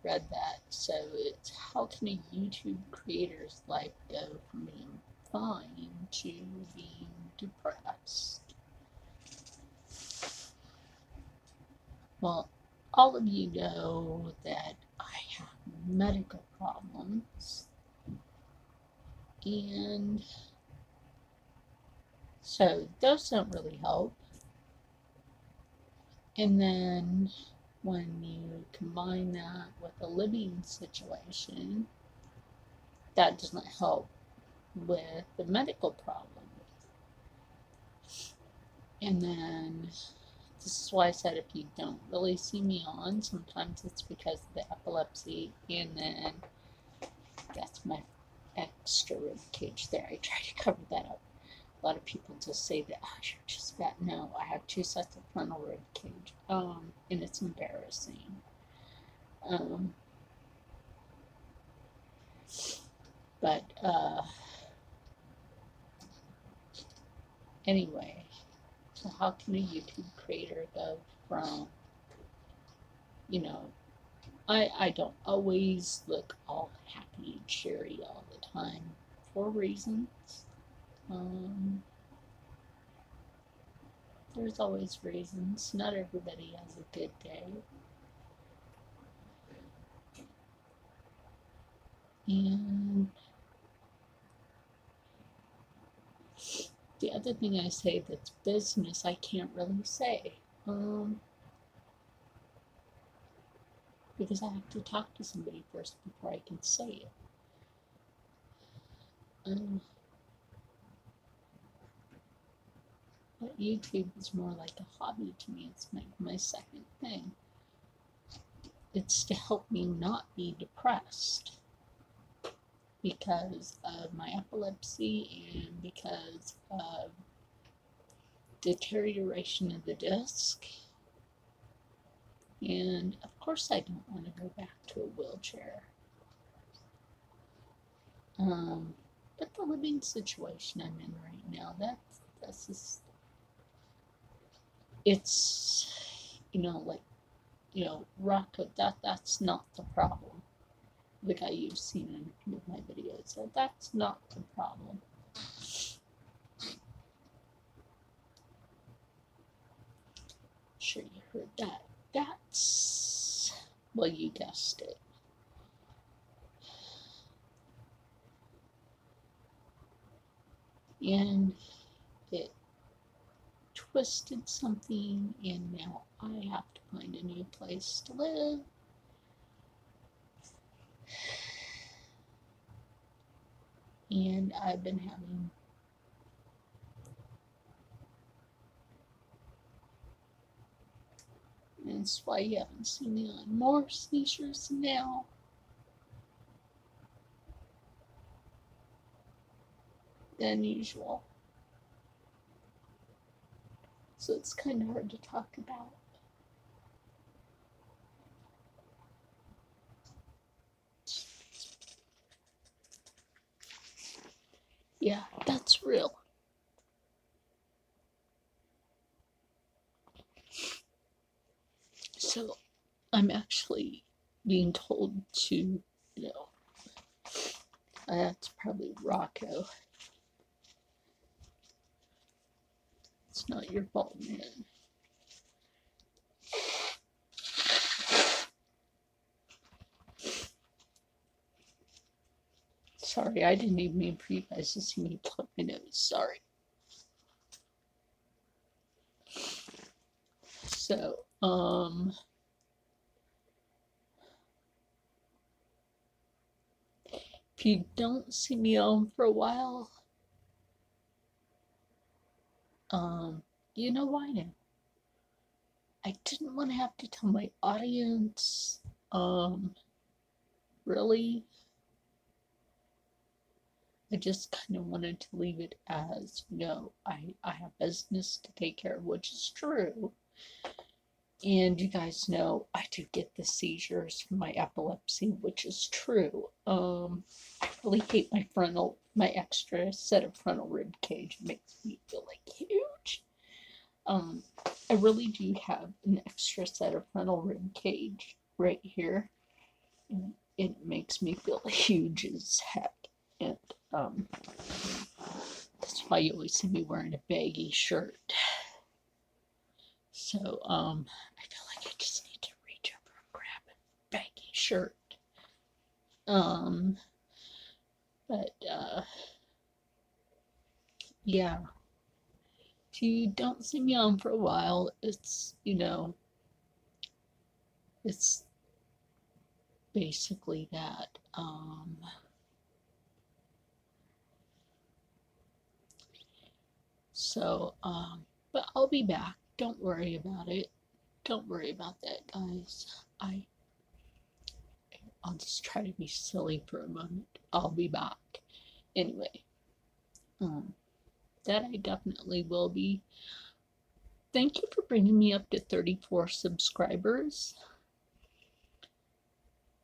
read that. So it's how can a YouTube creator's life go from being fine to being depressed? Well, all of you know that I have medical problems, and so those don't really help. And then when you combine that with a living situation, that doesn't help with the medical problem. And then this is why I said if you don't really see me on, sometimes it's because of the epilepsy, and then that's my extra rib cage there. I try to cover that up. A lot of people just say that, oh, you're just fat. No, I have 2 sets of frontal rib cage, and it's embarrassing. But anyway, so how can a YouTube creator go from, you know, I don't always look all happy and cheery all the time for reasons. There's always reasons. Not everybody has a good day. And the other thing I say that's business, I can't really say. Because I have to talk to somebody first before I can say it. But YouTube is more like a hobby to me. It's my second thing. It's to help me not be depressed because of my epilepsy and because of deterioration of the disc. And of course I don't want to go back to a wheelchair. But the living situation I'm in right now, that's just, it's, Rocco, that's not the problem. The guy you've seen in a few of my videos, so that's not the problem. Sure you heard that. That's, well, you guessed it. And it twisted something, and now I have to find a new place to live. And I've been having and that's why you haven't seen me on more seizures now. Than usual. So it's kind of hard to talk about. Yeah, that's real. So I'm actually being told to, that's probably Rocco. It's not your fault, man. Sorry, I didn't even mean for you guys to see me plug my nose. Sorry. So, if you don't see me on for a while, you know why now. I didn't want to have to tell my audience, really. I just kind of wanted to leave it as, I have business to take care of, which is true. And you guys know I do get the seizures from my epilepsy, which is true. I really hate my extra set of frontal rib cage. It makes me feel like huge. I really do have an extra set of frontal rib cage right here. it makes me feel huge as heck. And that's why you always see me wearing a baggy shirt. So I feel like I just need to reach over and grab a baggy shirt. But yeah. If you don't see me on for a while, it's, it's basically that. But I'll be back. Don't worry about it. Don't worry about that, guys. I'll just try to be silly for a moment. I'll be back. Anyway, that I definitely will be. Thank you for bringing me up to 34 subscribers.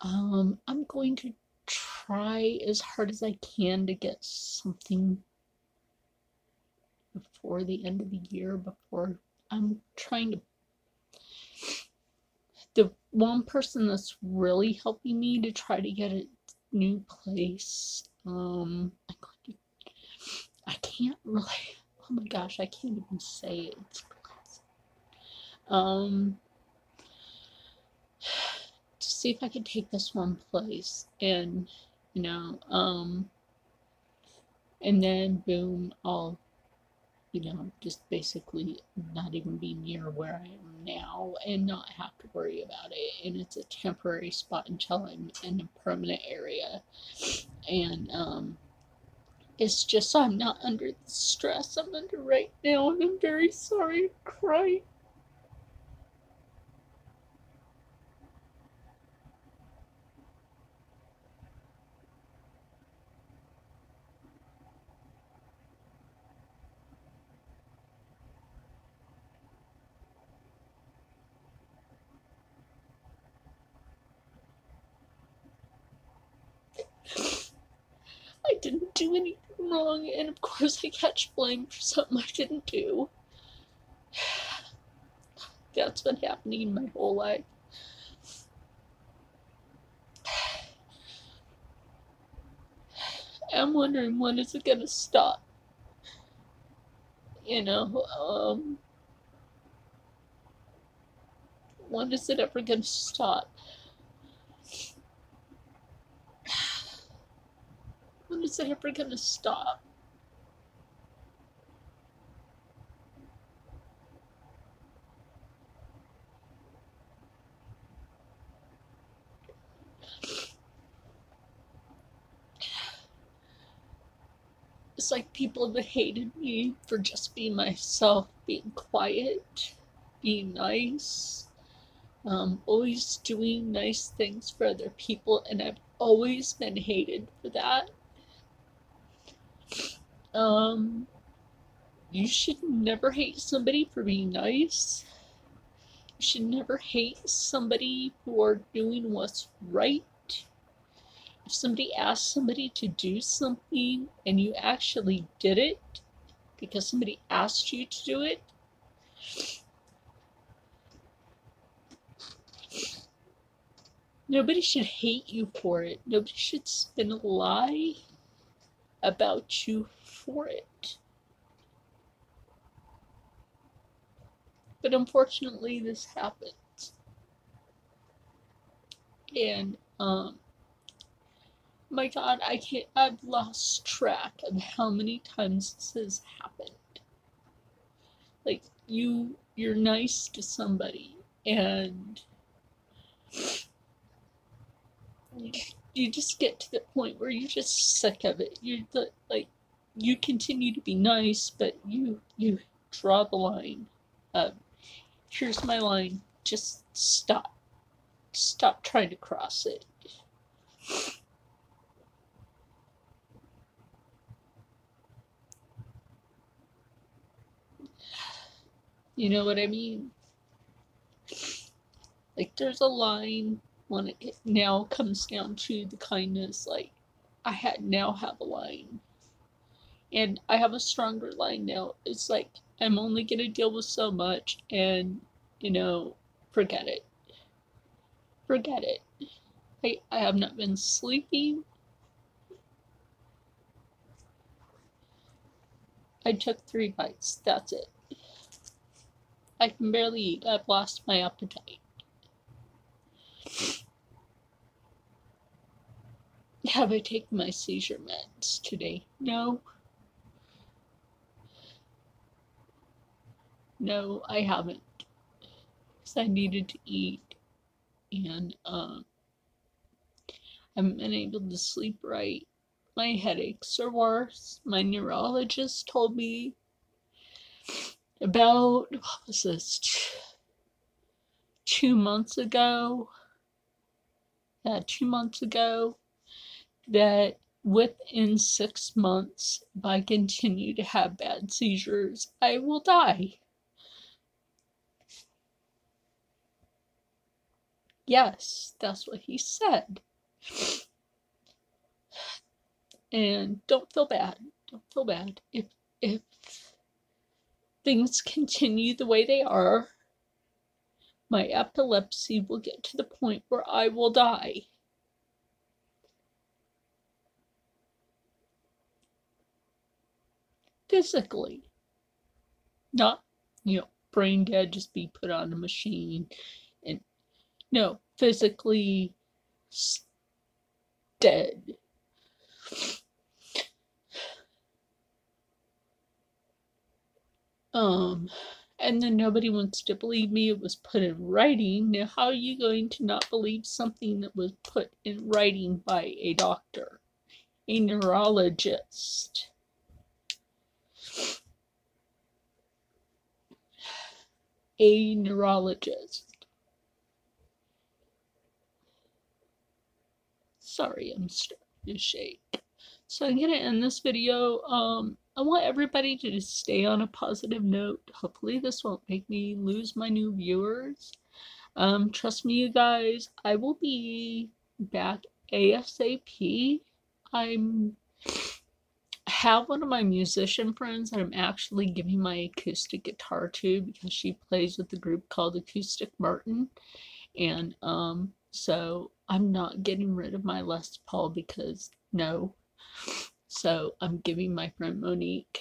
I'm going to try as hard as I can to get something before the end of the year, before I'm trying to. The one person that's really helping me to try to get a new place, I can't really, oh my gosh, I can't even say it. To see if I can take this one place and, and then boom, I'll, just basically not even be near where I am now and not have to worry about it. And it's a temporary spot until I'm in a permanent area. And it's just I'm not under the stress I'm under right now, and I'm very sorry to cry. I didn't do anything wrong, and of course I catch blame for something I didn't do. That's been happening my whole life. I'm wondering, when is it gonna stop? When is it ever gonna stop? When is it ever gonna stop? It's like people that hated me for just being myself, being quiet, being nice, always doing nice things for other people, and I've always been hated for that. You should never hate somebody for being nice. You should never hate somebody for doing what's right. If somebody asks somebody to do something and you actually did it because somebody asked you to do it, nobody should hate you for it. Nobody should spin a lie about you for it. But unfortunately, this happens. And, my God, I've lost track of how many times this has happened. Like, you're nice to somebody, and you just get to the point where you're just sick of it. You're like, you continue to be nice, but you draw the line. Here's my line. Just stop. Stop trying to cross it. You know what I mean? Like, there's a line when it now comes down to the kindness. Like, I now have a line. And I have a stronger line now. It's like, I'm only going to deal with so much, and, forget it. Forget it. I have not been sleeping. I took 3 bites. That's it. I can barely eat. I've lost my appetite. Have I taken my seizure meds today? No. No, I haven't. Because I needed to eat. And I haven't been able to sleep right. My headaches are worse. My neurologist told me about, what was this, 2 months ago? 2 months ago, that within 6 months, if I continue to have bad seizures, I will die. Yes, that's what he said. And don't feel bad. Don't feel bad. If things continue the way they are, my epilepsy will get to the point where I will die. Physically. Not, brain dead, just be put on a machine. And no, physically dead. And then nobody wants to believe me. It was put in writing. Now, how are you going to not believe something that was put in writing by a doctor, a neurologist? A neurologist. Sorry, I'm starting to shake. So I'm going to end this video. I want everybody to just stay on a positive note. Hopefully this won't make me lose my new viewers. Trust me, you guys, I will be back ASAP. I have one of my musician friends that I'm actually giving my acoustic guitar to because she plays with a group called Acoustic Martin. And so I'm not getting rid of my Les Paul because no. So I'm giving my friend Monique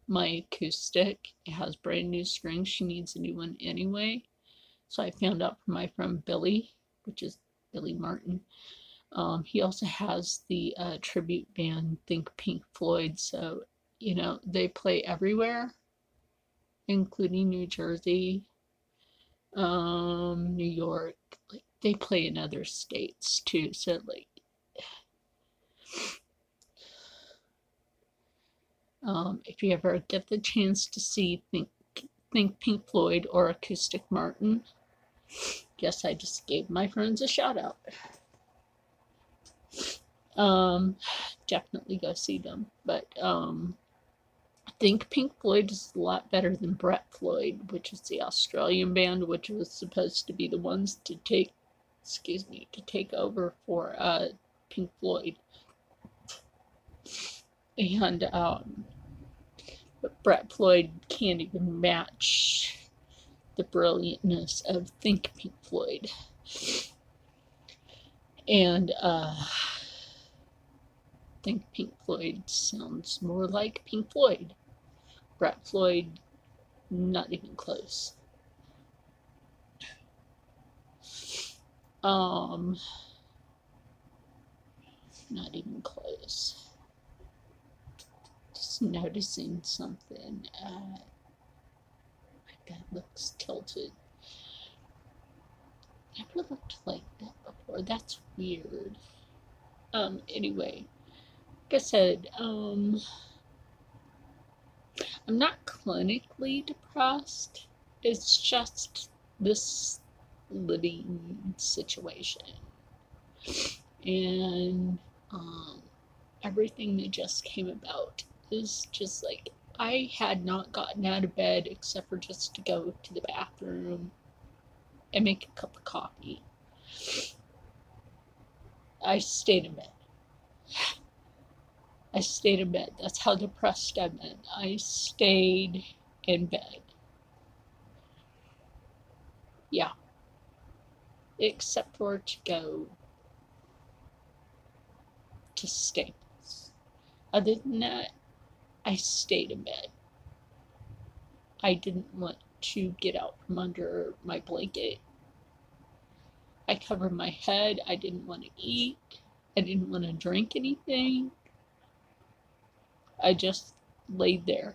my acoustic. It has brand new strings. She needs a new one anyway. So I found out from my friend Billy, which is Billy Martin. He also has the tribute band Think Pink Floyd. So, they play everywhere, including New Jersey, New York. Like, they play in other states too. So, like, if you ever get the chance to see Think Pink Floyd or Acoustic Martin, yes, I just gave my friends a shout out. Definitely go see them. But I think Pink Floyd is a lot better than Brett Floyd, which is the Australian band, which was supposed to be the ones to take over for Pink Floyd. And but Brett Floyd can't even match the brilliantness of Think Pink Floyd. And Think Pink Floyd sounds more like Pink Floyd. Brett Floyd, not even close. Not even close. Just noticing something. My bed looks tilted. Never looked like that before. That's weird. Anyway, like I said, I'm not clinically depressed. It's just this living situation. And everything that just came about is just like, I had not gotten out of bed except for just to go to the bathroom and make a cup of coffee. I stayed in bed. That's how depressed I've been. I stayed in bed. Yeah. except for to go to Staples. Other than that, I stayed in bed. I didn't want to get out from under my blanket. I covered my head. I didn't want to eat. I didn't want to drink anything. I just laid there.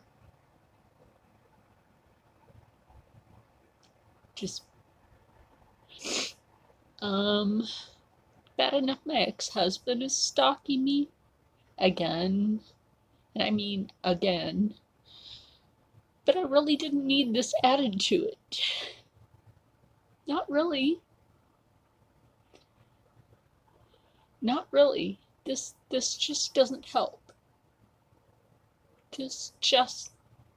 Just, bad enough my ex-husband is stalking me again. And I mean again. But I really didn't need this added to it. Not really. Not really. This just doesn't help. This just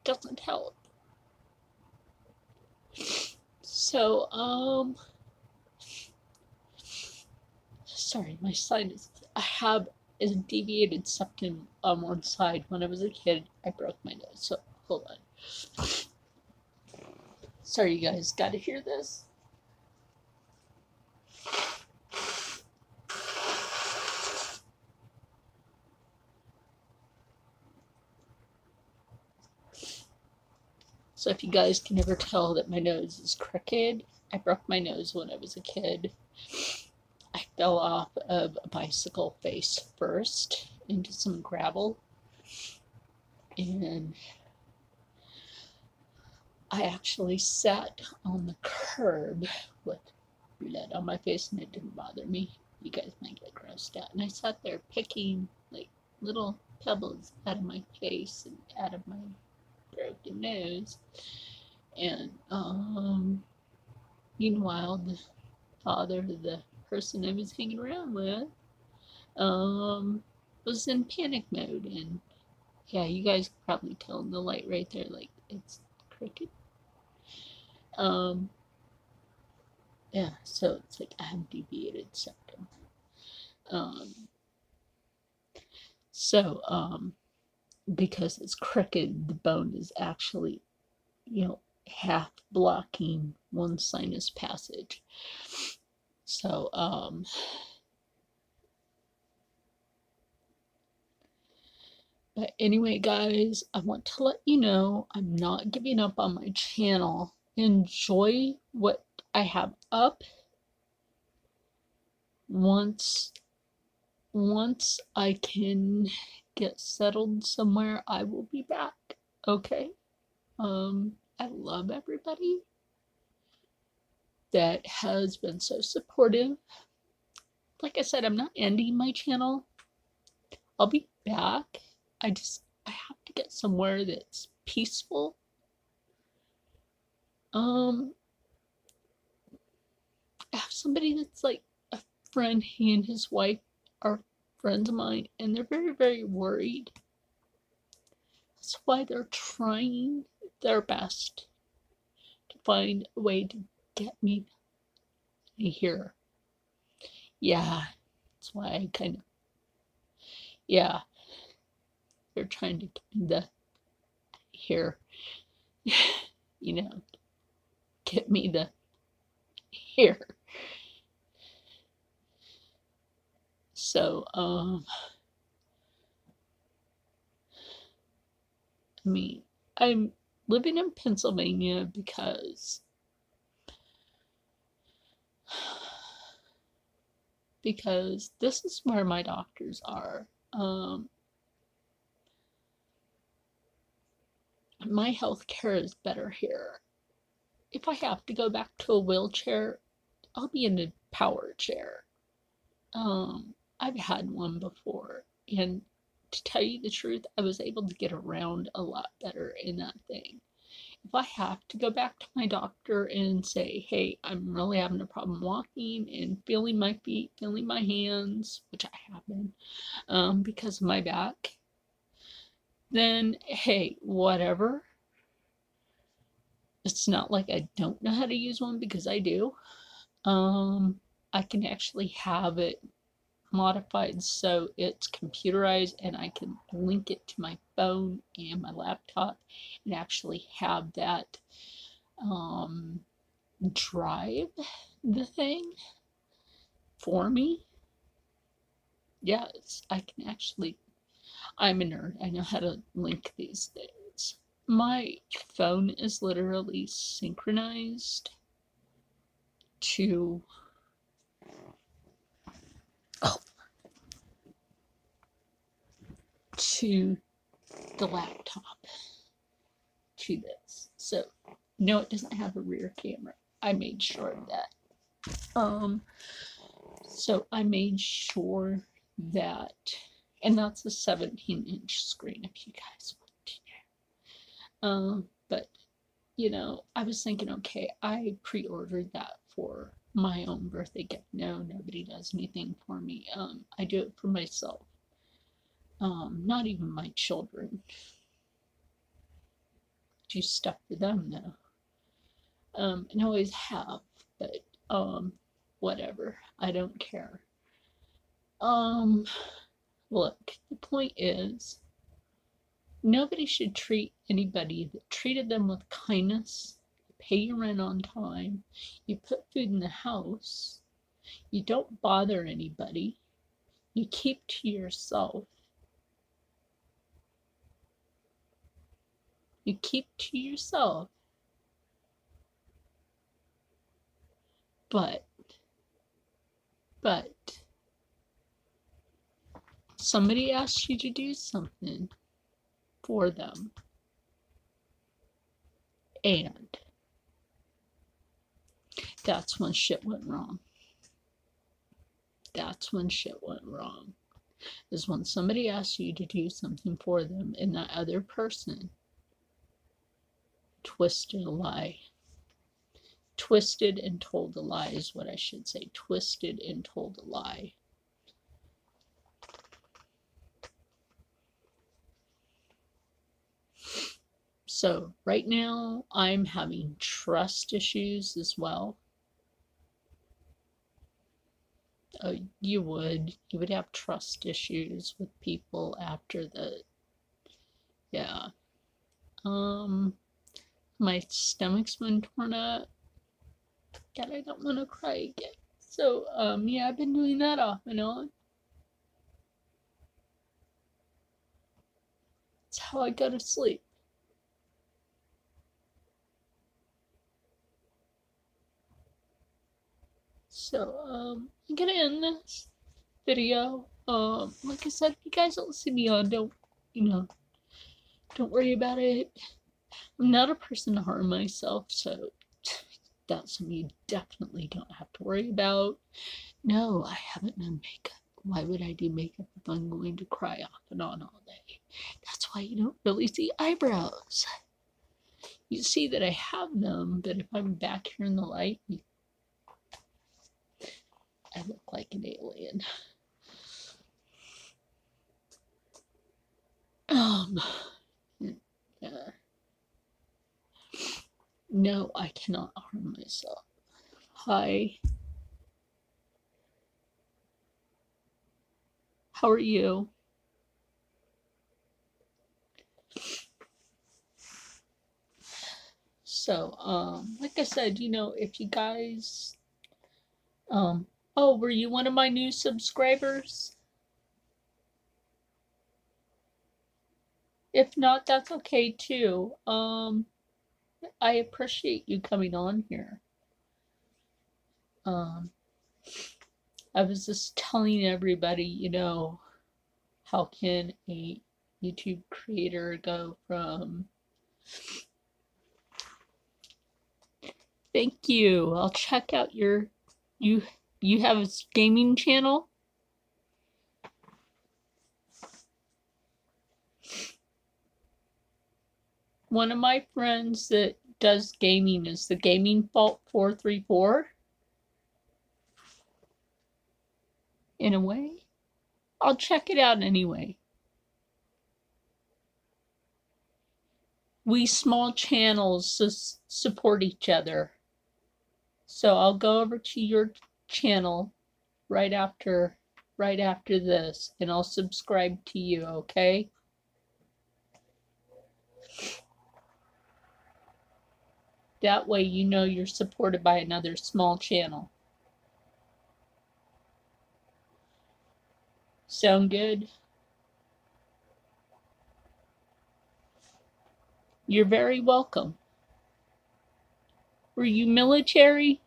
doesn't help. So, sorry, my sinus. I have a deviated septum on one side. When I was a kid, I broke my nose. So, hold on. Sorry, you guys. Gotta hear this. So if you guys can ever tell that my nose is crooked, I broke my nose when I was a kid. I fell off of a bicycle face first into some gravel, and I actually sat on the curb with blood on my face, and it didn't bother me. You guys might get grossed out. And I sat there picking like little pebbles out of my face and out of my broken nose. And meanwhile, the father of the person I was hanging around with was in panic mode. And yeah, you guys can probably tell in the light right there, like it's crooked. Yeah, so it's like I have deviated septum. Because it's crooked, the bone is actually, half blocking one sinus passage. So, but anyway, guys, I want to let you know I'm not giving up on my channel. Enjoy what I have up. Once I can get settled somewhere, I will be back. Okay? I love everybody that has been so supportive. Like I said, I'm not ending my channel. I'll be back. I have to get somewhere that's peaceful. I have somebody that's like a friend. He and his wife are friends of mine, and they're very, very worried. That's why they're trying their best to find a way to get me here. Yeah, that's why I kind of, yeah, they're trying to get me here, get me here. So, I'm living in Pennsylvania because this is where my doctors are. My health care is better here. If I have to go back to a wheelchair, I'll be in a power chair. I've had one before, and to tell you the truth, I was able to get around a lot better in that thing. If I have to go back to my doctor and say, hey, I'm really having a problem walking and feeling my feet, feeling my hands, which I have been, because of my back, then hey, whatever. It's not like I don't know how to use one, because I do. I can actually have it modified so it's computerized, and I can link it to my phone and my laptop and actually have that drive the thing. for me. Yes, I can actually. I'm a nerd. I know how to link these days. My phone is literally synchronized to to the laptop, to this. So no, it doesn't have a rear camera. I made sure of that. So I made sure that, and that's a 17-inch screen if you guys want to know. But you know, I was thinking, okay, I pre-ordered that for my own birthday gift. No, nobody does anything for me. I do it for myself. Not even my children. Do stuff for them though. And I always have, but whatever. I don't care. Look, the point is, nobody should treat anybody that treated them with kindness. You pay your rent on time. You put food in the house. You don't bother anybody. You keep to yourself. You keep to yourself. But somebody asks you to do something for them, and that's when shit went wrong. That's when shit went wrong. Is when somebody asks you to do something for them and that other person twisted a lie. Twisted and told a lie is what I should say. Twisted and told a lie. So right now I'm having trust issues as well. You would have trust issues with people after the, yeah. My stomach's been torn up. God, I don't want to cry again. So, yeah, I've been doing that off and on. It's how I go to sleep. So, I'm gonna end this video. Like I said, if you guys don't see me on, don't worry about it. I'm not a person to harm myself, so that's something you definitely don't have to worry about. No, I haven't done makeup. Why would I do makeup if I'm going to cry off and on all day? That's why you don't really see eyebrows. You see that I have them, but if I'm back here in the light, I look like an alien. Yeah. No, I cannot harm myself. Hi. How are you? So, like I said, if you guys, oh, were you one of my new subscribers? If not, that's okay too. I appreciate you coming on here. I was just telling everybody, how can a YouTube creator go from... Thank you. I'll check out you have a gaming channel? One of my friends that does gaming is the Gaming Fault 434. In a way, I'll check it out anyway. We small channels support each other. So I'll go over to your channel right after this, and I'll subscribe to you, okay? That way you're supported by another small channel. Sound good? You're very welcome. Were you military?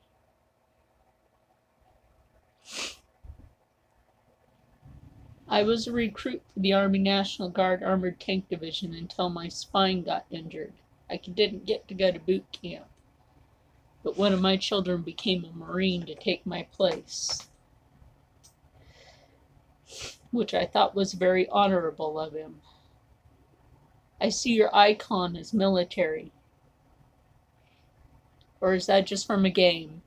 I was a recruit for the Army National Guard Armored Tank Division until my spine got injured. I didn't get to go to boot camp, but one of my children became a Marine to take my place, which I thought was very honorable of him. I see your icon is military. Or is that just from a game?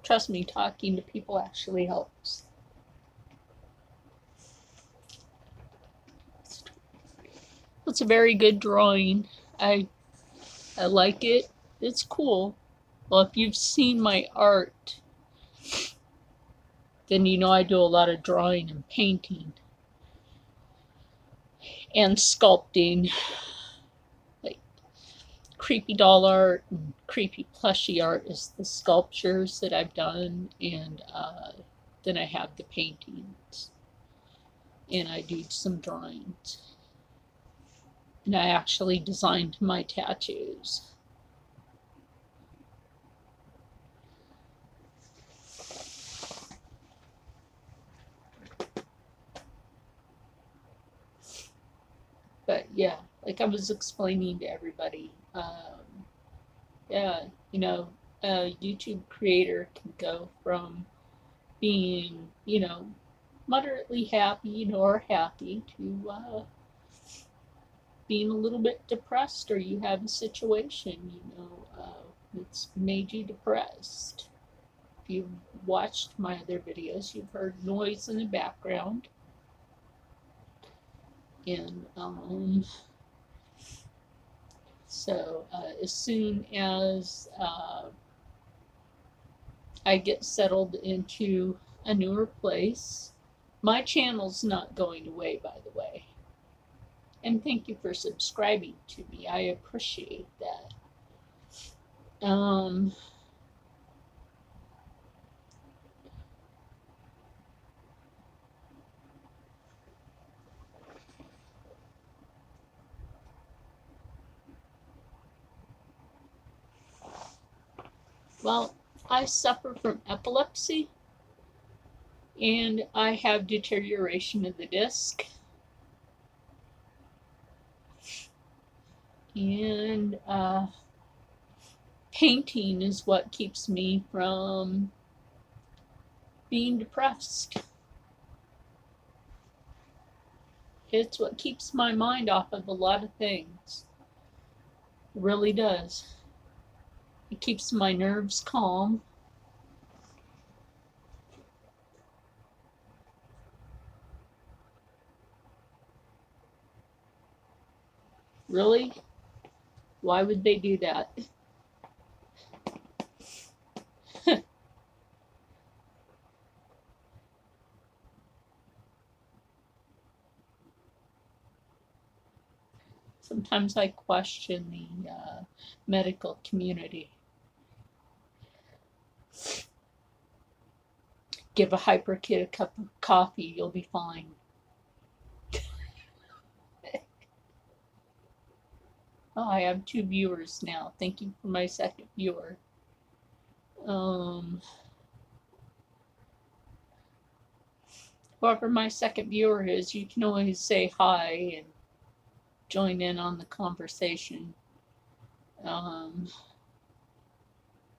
Trust me, talking to people actually helps. It's a very good drawing. I like it. It's cool. Well, if you've seen my art, then you know I do a lot of drawing and painting and sculpting, like creepy doll art and creepy plushie art is the sculptures that I've done, and then I have the paintings, and I do some drawings, and I actually designed my tattoos. But yeah, like I was explaining to everybody, yeah, you know, a YouTube creator can go from being, you know, moderately happy or happy to being a little bit depressed, or you have a situation, you know, that's made you depressed. If you've watched my other videos, you've heard noise in the background. And so as soon as I get settled into a newer place, my channel's not going away, by the way. And thank you for subscribing to me. I appreciate that. Well, I suffer from epilepsy, and I have deterioration of the disc. And painting is what keeps me from being depressed. It's what keeps my mind off of a lot of things. It really does. It keeps my nerves calm. Really? Why would they do that? Sometimes I question the medical community. Give a hyper kid a cup of coffee, you'll be fine. Oh, I have 2 viewers now. Thank you for my second viewer. Whoever my second viewer is, you can always say hi and join in on the conversation.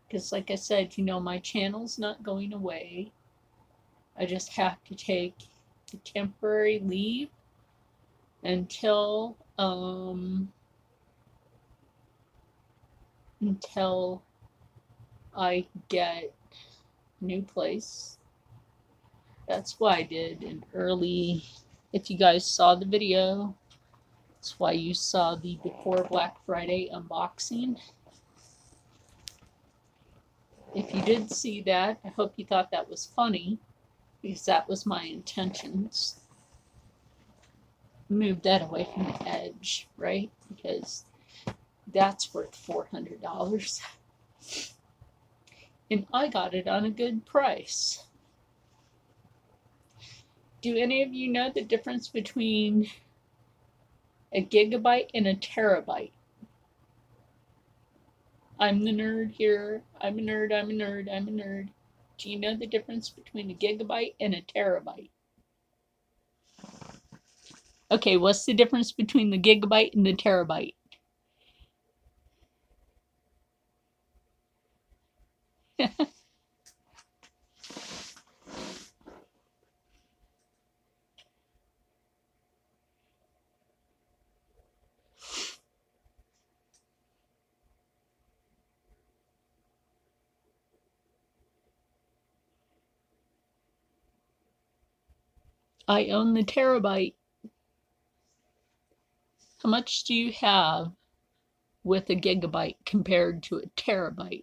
Because like I said, you know, my channel's not going away. I just have to take a temporary leave until I get a new place. That's why I did an early, if you guys saw the video, that's why you saw the before Black Friday unboxing. If you did see that, I hope you thought that was funny, because that was my intentions. move that away from the edge, right? Because that's worth $400. And I got it on a good price. Do any of you know the difference between a gigabyte and a terabyte? I'm the nerd here. I'm a nerd, I'm a nerd, I'm a nerd. Do you know the difference between a gigabyte and a terabyte? Okay, what's the difference between the gigabyte and the terabyte? I own the terabyte. How much do you have with a gigabyte compared to a terabyte?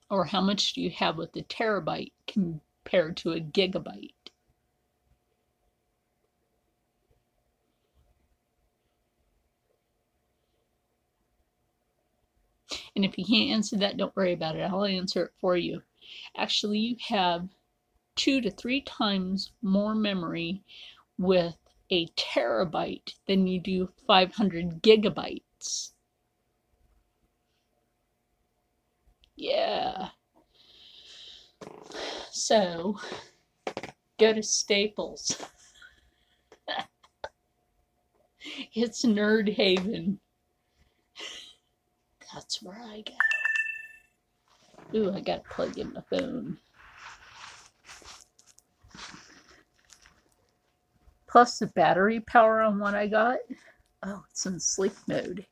Or how much do you have with a terabyte compared to a gigabyte? And if you can't answer that, don't worry about it. I'll answer it for you. Actually, you have 2 to 3 times more memory with a terabyte than you do 500 gigabytes. Yeah. So, go to Staples. It's Nerd Haven. That's where I go. Ooh, I gotta plug in my phone. Plus the battery power on what I got. Oh, it's in sleep mode.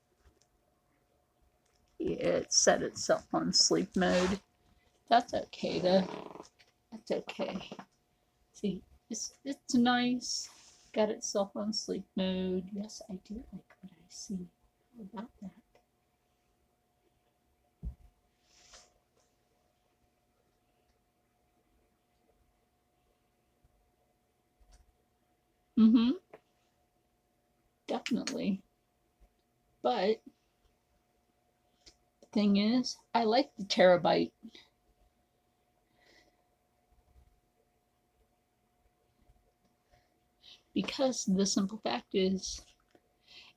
Yeah, it set itself on sleep mode. That's okay though. That's okay. See, it's nice. Got itself on sleep mode. Yes, I do like what I see. How about that? Mm-hmm. Definitely. But the thing is, I like the terabyte. Because the simple fact is,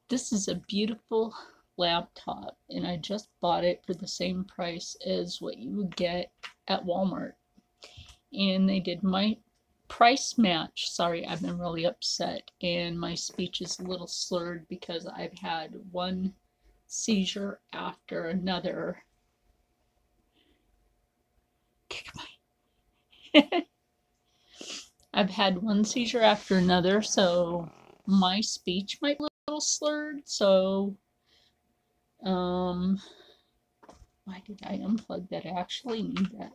this is a beautiful laptop, and I just bought it for the same price as what you would get at Walmart. And they did my price match. Sorry, I've been really upset, and my speech is a little slurred because I've had one seizure after another. I've had one seizure after another, so my speech might be a little slurred. So, why did I unplug that? I actually need that.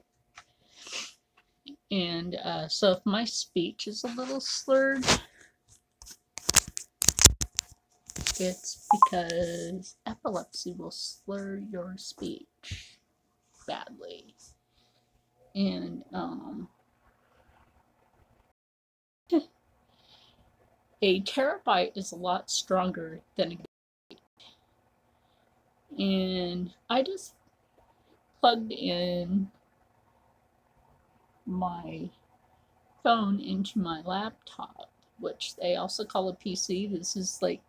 And so if my speech is a little slurred, it's because epilepsy will slur your speech badly. And a terabyte is a lot stronger than a gigabyte. And I just plugged in my phone into my laptop, which they also call a PC. This is like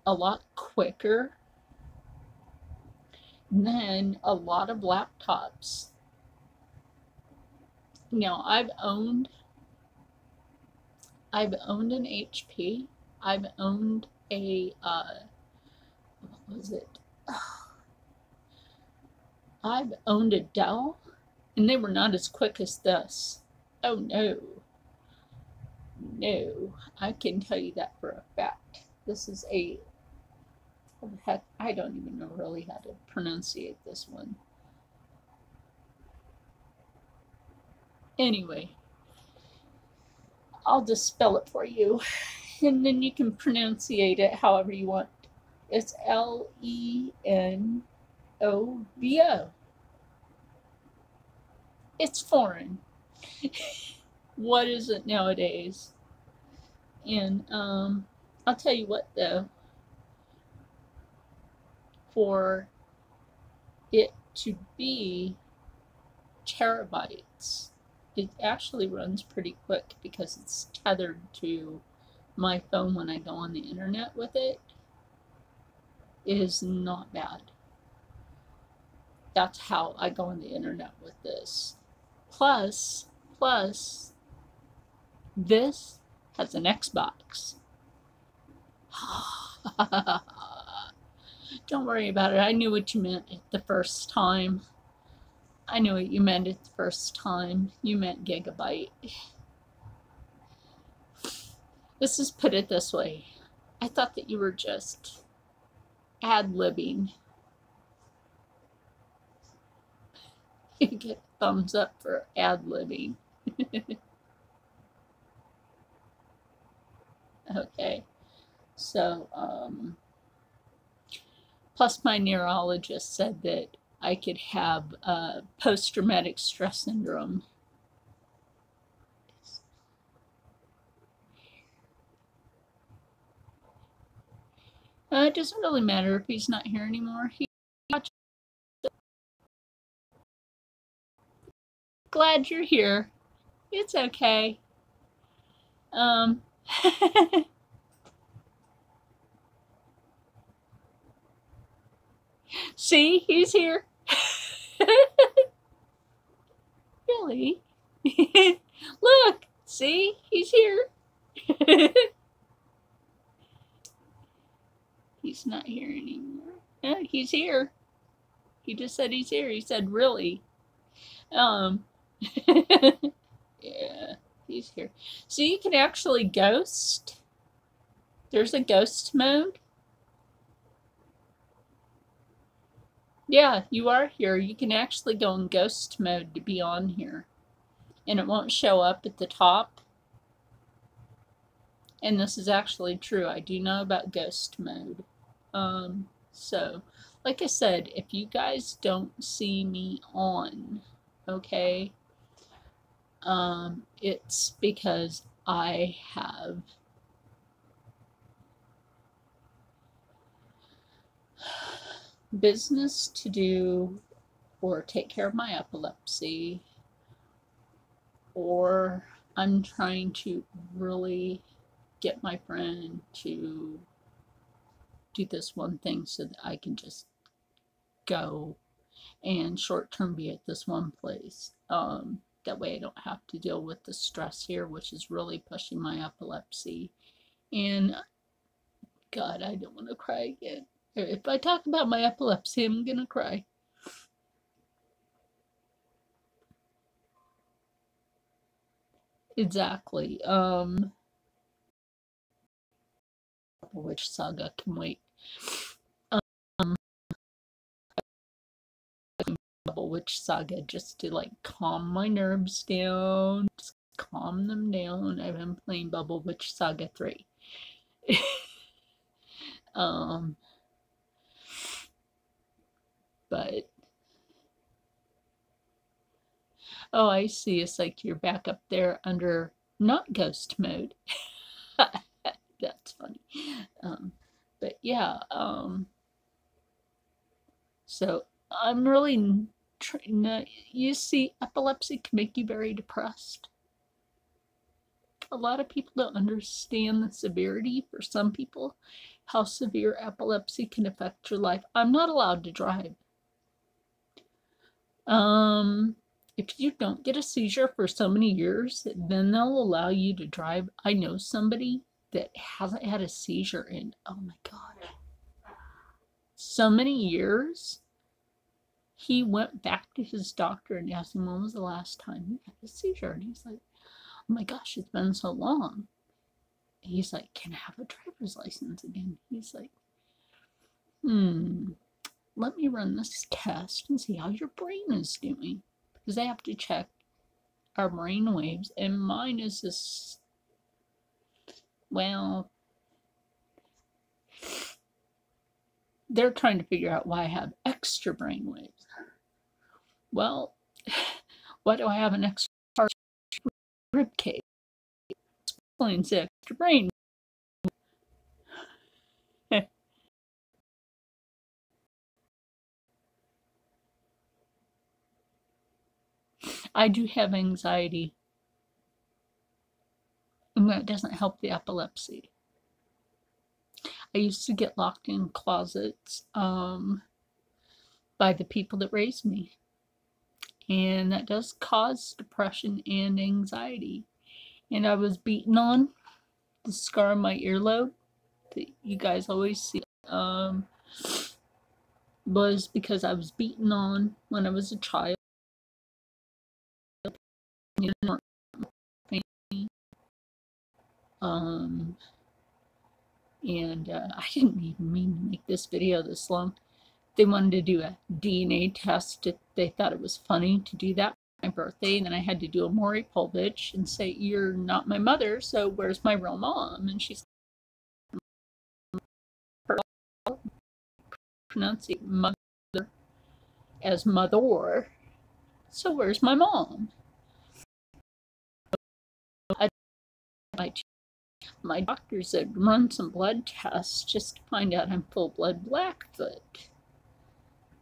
a lot quicker than a lot of laptops. Now, I've owned an HP. I've owned a what was it? I've owned a Dell, and they were not as quick as this. Oh no, no! I can tell you that for a fact. This is a heck. I don't even know really how to pronunciate this one. Anyway, I'll just spell it for you, and then you can pronunciate it however you want. It's Lenovo. It's foreign. What is it nowadays? And I'll tell you what though, for it to be terabytes, it actually runs pretty quick because it's tethered to my phone when I go on the internet with it. It is not bad. That's how I go on the internet with this. Plus, this has an Xbox. Don't worry about it. I knew what you meant the first time. I knew what you meant the first time. You meant gigabyte. Let's just put it this way. I thought that you were just ad-libbing. You get thumbs up for ad-libbing. Okay. So, plus my neurologist said that I could have post-traumatic stress syndrome. It doesn't really matter if he's not here anymore. Glad you're here. It's okay. See, he's here. Really? Look, see, he's here. He's not here anymore. Yeah, he's here. He just said he's here. He said, really? Yeah, he's here. So you can actually ghost. There's a ghost mode. Yeah, you are here. You can actually go in ghost mode to be on here. And it won't show up at the top. And this is actually true. I do know about ghost mode. So, like I said, if you guys don't see me on, okay, it's because I have business to do or take care of my epilepsy, or I'm trying to really get my friend to do this one thing so that I can just go and short-term be at this one place. That way I don't have to deal with the stress here, which is really pushing my epilepsy. And God, I don't want to cry again. If I talk about my epilepsy, I'm gonna cry. Exactly. Which saga can wait. Witch Saga just to like calm my nerves down, just calm them down. I've been playing Bubble Witch Saga 3. But oh, I see. It's like you're back up there under not ghost mode. That's funny. But yeah, so I'm really trying. You see, epilepsy can make you very depressed. A lot of people don't understand the severity for some people, how severe epilepsy can affect your life. I'm not allowed to drive. If you don't get a seizure for so many years, then they'll allow you to drive. I know somebody that hasn't had a seizure in, oh my God, so many years. He went back to his doctor and asked him when was the last time he had a seizure. And he's like, oh my gosh, it's been so long. And he's like, can I have a driver's license again? He's like, let me run this test and see how your brain is doing. Because they have to check our brain waves. And mine is this, well, they're trying to figure out why I have extra brain waves. Well, why do I have an extra rib cage? Explains the extra brain I do have anxiety, and that doesn't help the epilepsy. I used to get locked in closets by the people that raised me, and that does cause depression and anxiety. And I was beaten on. The scar on my earlobe that you guys always see was because I was beaten on when I was a child. And I didn't even mean to make this video this long. They wanted to do a DNA test. They thought it was funny to do that for my birthday, and then I had to do a Maury Povich and say, "You're not my mother, so where's my real mom?" And she's pronouncing mother as mother, so where's my mom? My doctor said run some blood tests just to find out I'm full blood Blackfoot.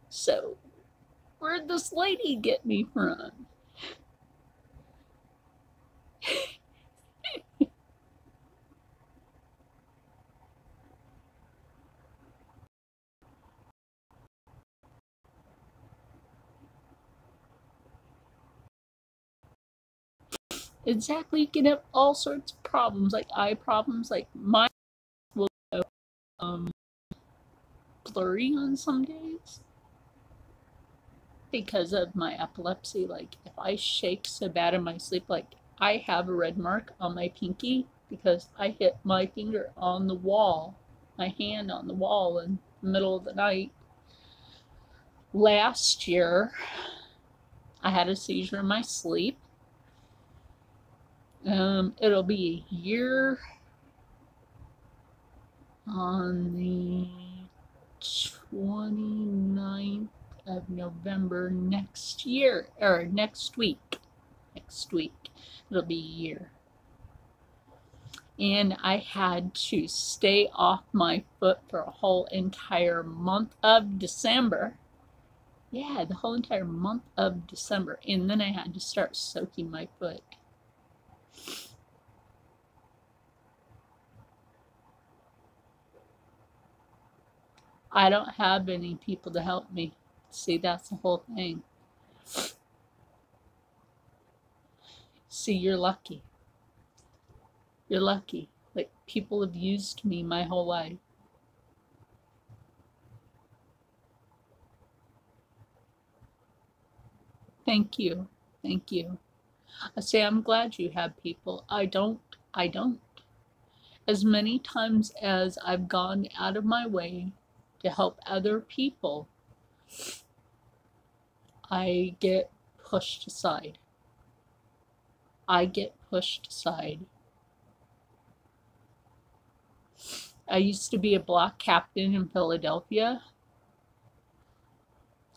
So where'd this lady get me from? Exactly, you can have all sorts of problems, like eye problems, like mine will go blurry on some days because of my epilepsy. Like if I shake so bad in my sleep, like I have a red mark on my pinky because I hit my finger on the wall, my hand on the wall in the middle of the night. Last year, I had a seizure in my sleep. It'll be a year on the 29th of November next year, or next week. Next week, it'll be a year. And I had to stay off my foot for a whole entire month of December. Yeah, the whole entire month of December. And then I had to start soaking my foot. I don't have any people to help me. See, that's the whole thing. See, you're lucky. You're lucky. Like, people have used me my whole life. Thank you. Thank you. I say I'm glad you have people. I don't. As many times as I've gone out of my way to help other people, I get pushed aside. I get pushed aside. I used to be a block captain in Philadelphia,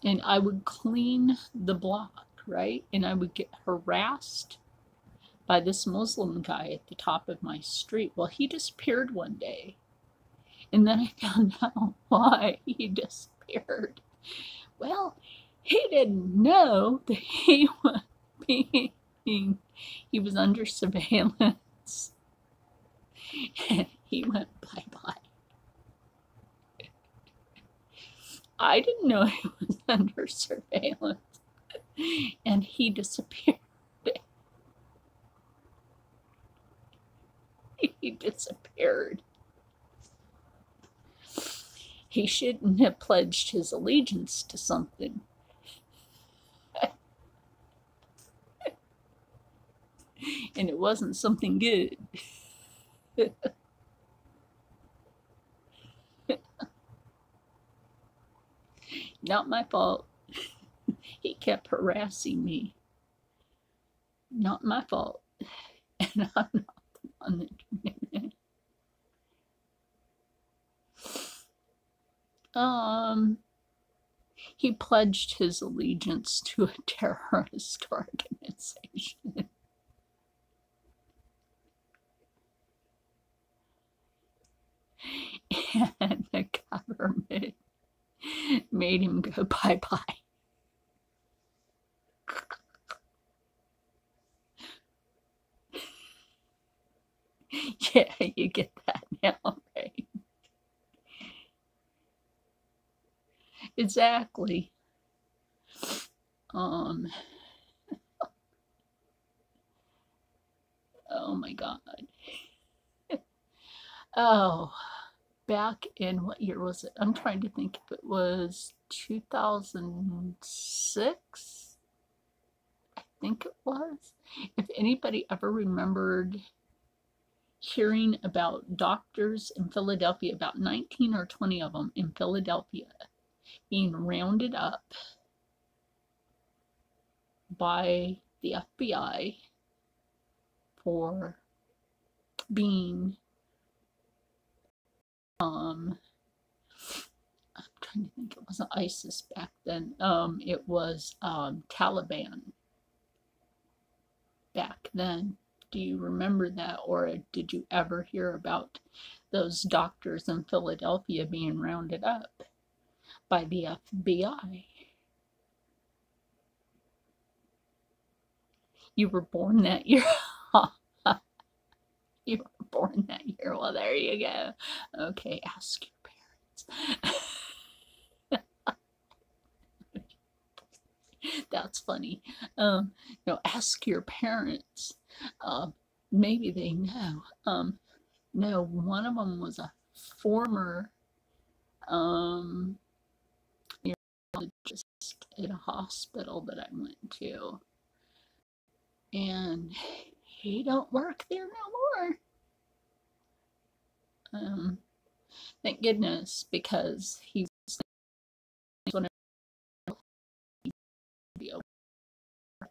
and I would clean the block, right? And I would get harassed by this Muslim guy at the top of my street. Well, he disappeared one day, and then I found out why he disappeared. Well, he didn't know that he was under surveillance, and he went bye-bye. I didn't know he was under surveillance, and he disappeared. He disappeared. He shouldn't have pledged his allegiance to something. And it wasn't something good. Not my fault. He kept harassing me. Not my fault. And I'm not the one that did it. He pledged his allegiance to a terrorist organization. And the government made him go bye-bye. Yeah, you get that now, right? Exactly. Um, oh my God. Oh, back in what year was it? I'm trying to think if it was 2006. I think it was. If anybody ever remembered hearing about doctors in Philadelphia, about 19 or 20 of them in Philadelphia, being rounded up by the FBI for being I'm trying to think, it wasn't ISIS back then. It was Taliban back then. Do you remember that, or did you ever hear about those doctors in Philadelphia being rounded up by the FBI? You were born that year. You were born that year. Well, there you go. Okay, ask your parents. That's funny. Ask your parents. Maybe they know. No, one of them was a former neurologist at a hospital that I went to, and he don't work there no more. Thank goodness, because he's one of the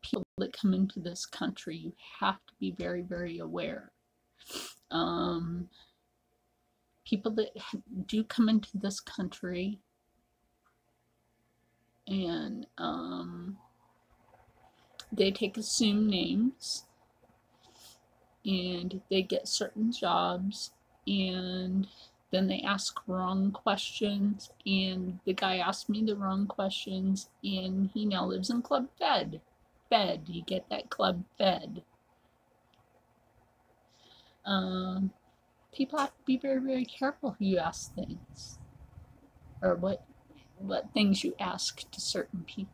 people that come into this country. You have to be very, very aware. People that do come into this country and they take assumed names and they get certain jobs, and then they ask wrong questions, and the guy asked me the wrong questions, and he now lives in Club Fed. You get that, Club Fed. People have to be very, very careful who you ask things, or what things you ask to certain people.